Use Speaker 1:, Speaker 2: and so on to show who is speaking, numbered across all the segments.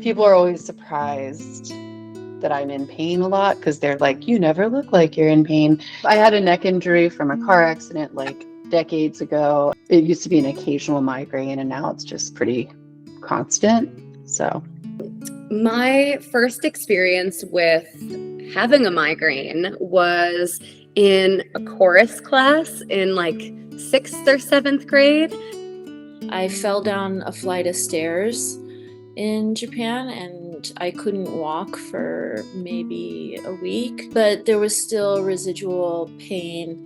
Speaker 1: People are always surprised that I'm in pain a lot because they're like, you never look like you're in pain. I had a neck injury from a car accident like decades ago. It used to be an occasional migraine and now it's just pretty constant. So
Speaker 2: my first experience with having a migraine was in a chorus class in like 6th or 7th grade.
Speaker 3: I fell down a flight of stairs in Japan and I couldn't walk for maybe a week, but there was still residual pain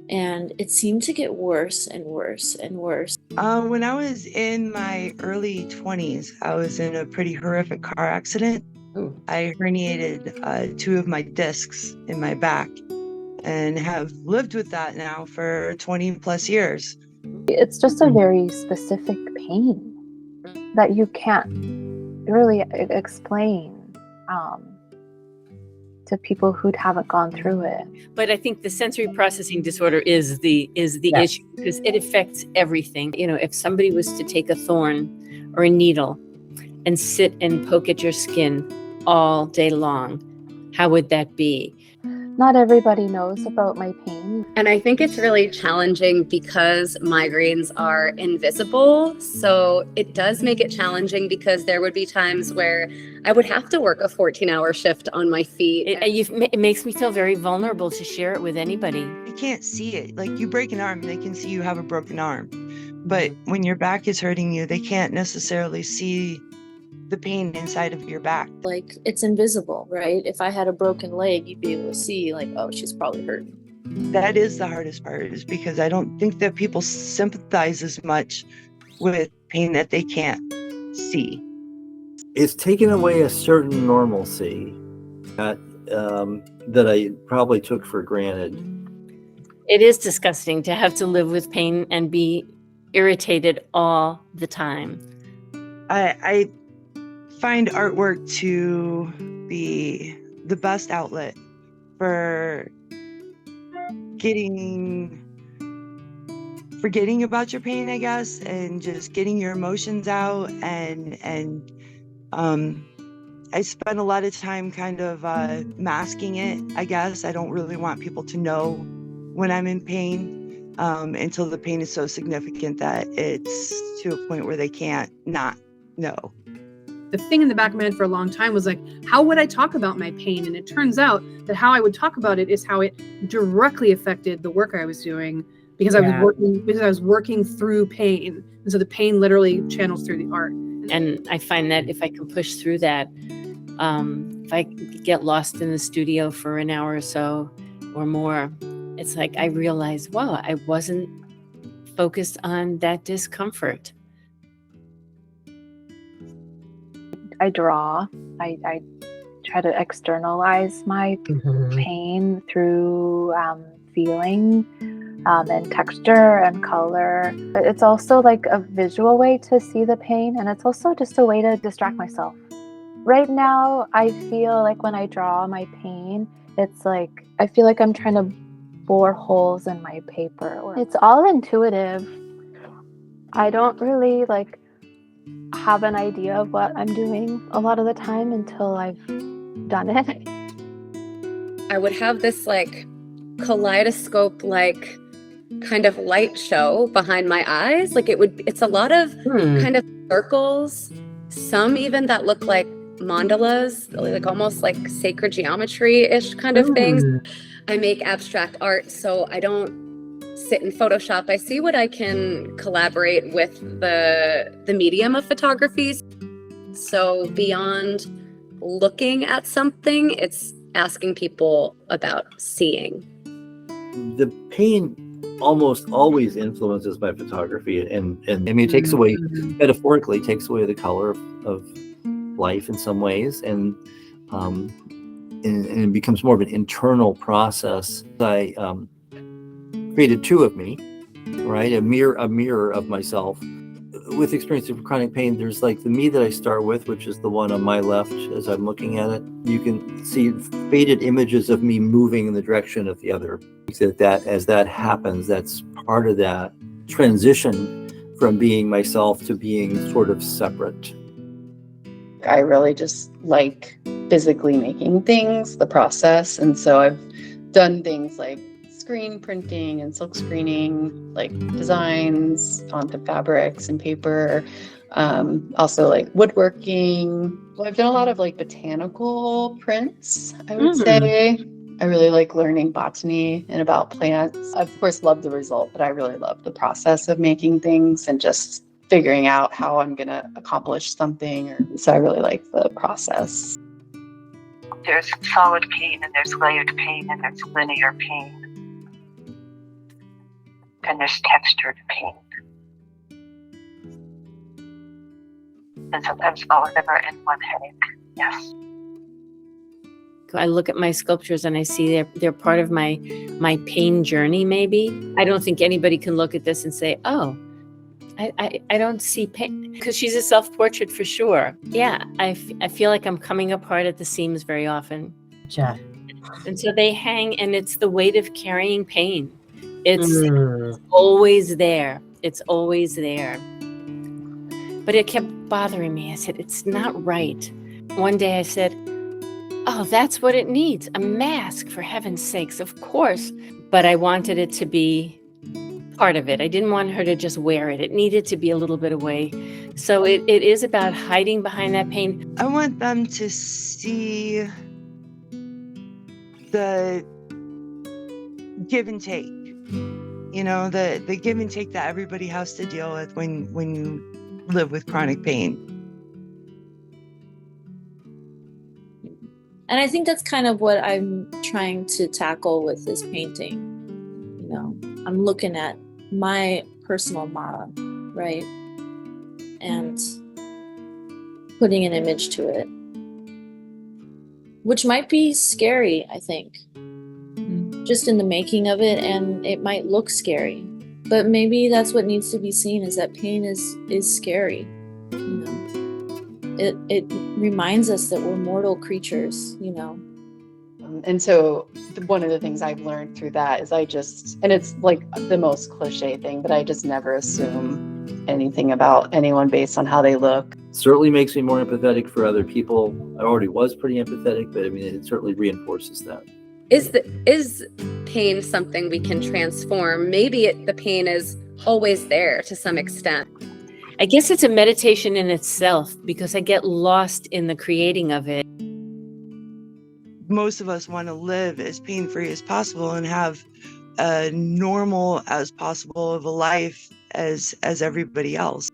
Speaker 3: and it seemed to get worse and worse and worse.
Speaker 4: When I was in my early 20s, I was in a pretty horrific car accident.
Speaker 1: ooh.
Speaker 4: I herniated 2 of my discs in my back and have lived with that now for 20 plus years.
Speaker 5: It's just a very specific pain that you can't really explain to people who haven't gone through it.
Speaker 6: But I think the sensory processing disorder is the
Speaker 1: Yes.
Speaker 6: issue because it affects everything. You know, if somebody was to take a thorn or a needle and sit and poke at your skin all day long, how would that be?
Speaker 5: Not everybody knows about my pain.
Speaker 2: And I think it's really challenging because migraines are invisible. So it does make it challenging because there would be times where I would have to work a 14-hour shift on my feet.
Speaker 6: It makes me feel very vulnerable to share it with anybody.
Speaker 4: You can't see it. Like, you break an arm, they can see you have a broken arm. But when your back is hurting you, they can't necessarily see the pain inside of your back.
Speaker 3: Like, it's invisible, right? If I had a broken leg, you'd be able to see, like, oh, she's probably hurting.
Speaker 4: That is the hardest part, is because I don't think that people sympathize as much with pain that they can't see.
Speaker 7: It's taken away a certain normalcy that I probably took for granted.
Speaker 6: It is disgusting to have to live with pain and be irritated all the time.
Speaker 4: I find artwork to be the best outlet for forgetting about your pain, I guess, and just getting your emotions out. And I spend a lot of time kind of masking it, I guess. I don't really want people to know when I'm in pain until the pain is so significant that it's to a point where they can't not know.
Speaker 8: The thing in the back of my head for a long time was like, how would I talk about my pain? And it turns out that how I would talk about it is how it directly affected the work I was doing because I was working through pain. And so the pain literally channels through the art.
Speaker 6: And I find that if I can push through that, if I get lost in the studio for an hour or so or more, it's like I realize, wow, I wasn't focused on that discomfort.
Speaker 5: I draw. I try to externalize my pain through feeling and texture and color. But it's also like a visual way to see the pain, and it's also just a way to distract myself. Right now, I feel like when I draw my pain, it's like I feel like I'm trying to bore holes in my paper. It's all intuitive. I don't really have an idea of what I'm doing a lot of the time until I've done it.
Speaker 2: I would have this kaleidoscope kind of light show behind my eyes. It's a lot of kind of circles, some even that look like mandalas, almost like sacred geometry-ish kind of things. I make abstract art, so I don't sit in Photoshop. I see what I can collaborate with the medium of photography. So beyond looking at something, it's asking people about seeing.
Speaker 7: The pain almost always influences my photography, and I mean, it takes away, metaphorically, takes away the color of life in some ways, and it becomes more of an internal process. I created 2 of me, right? A mirror of myself. With experience of chronic pain, there's the me that I start with, which is the one on my left as I'm looking at it. You can see faded images of me moving in the direction of the other. That as that happens, that's part of that transition from being myself to being sort of separate.
Speaker 1: I really just like physically making things, the process. And so I've done things like screen printing and silk screening, like designs onto fabrics and paper. Also like woodworking. Well, I've done a lot of like botanical prints, I would say. I really like learning botany and about plants. I, of course, love the result, but I really love the process of making things and just figuring out how I'm going to accomplish something. So I really like the process.
Speaker 9: There's solid paint, and there's layered paint, and there's linear paint, and there's textured paint. And sometimes all of them are in one headache. Yes.
Speaker 6: I look at my sculptures and I see they're part of my pain journey, maybe. I don't think anybody can look at this and say, oh, I don't see pain, because she's a self-portrait for sure. Yeah, I feel like I'm coming apart at the seams very often.
Speaker 10: Yeah.
Speaker 6: And so they hang, and it's the weight of carrying pain. It's always there. It's always there. But it kept bothering me. I said, it's not right. One day I said, oh, that's what it needs. A mask, for heaven's sakes, of course. But I wanted it to be part of it. I didn't want her to just wear it. It needed to be a little bit away. So it is about hiding behind that pain.
Speaker 4: I want them to see the give and take, you know, the give and take that everybody has to deal with when you live with chronic pain.
Speaker 3: And I think that's kind of what I'm trying to tackle with this painting. You know, I'm looking at my personal Mara, right? And putting an image to it, which might be scary, I think, just in the making of it, and it might look scary. But maybe that's what needs to be seen, is that pain is scary. You know, it reminds us that we're mortal creatures, you know.
Speaker 1: And so one of the things I've learned through that is and it's like the most cliche thing, but I just never assume anything about anyone based on how they look.
Speaker 7: Certainly makes me more empathetic for other people. I already was pretty empathetic, but I mean, it certainly reinforces that.
Speaker 2: Is pain something we can transform? Maybe the pain is always there to some extent.
Speaker 6: I guess it's a meditation in itself, because I get lost in the creating of it.
Speaker 4: Most of us want to live as pain-free as possible and have a normal as possible of a life as everybody else.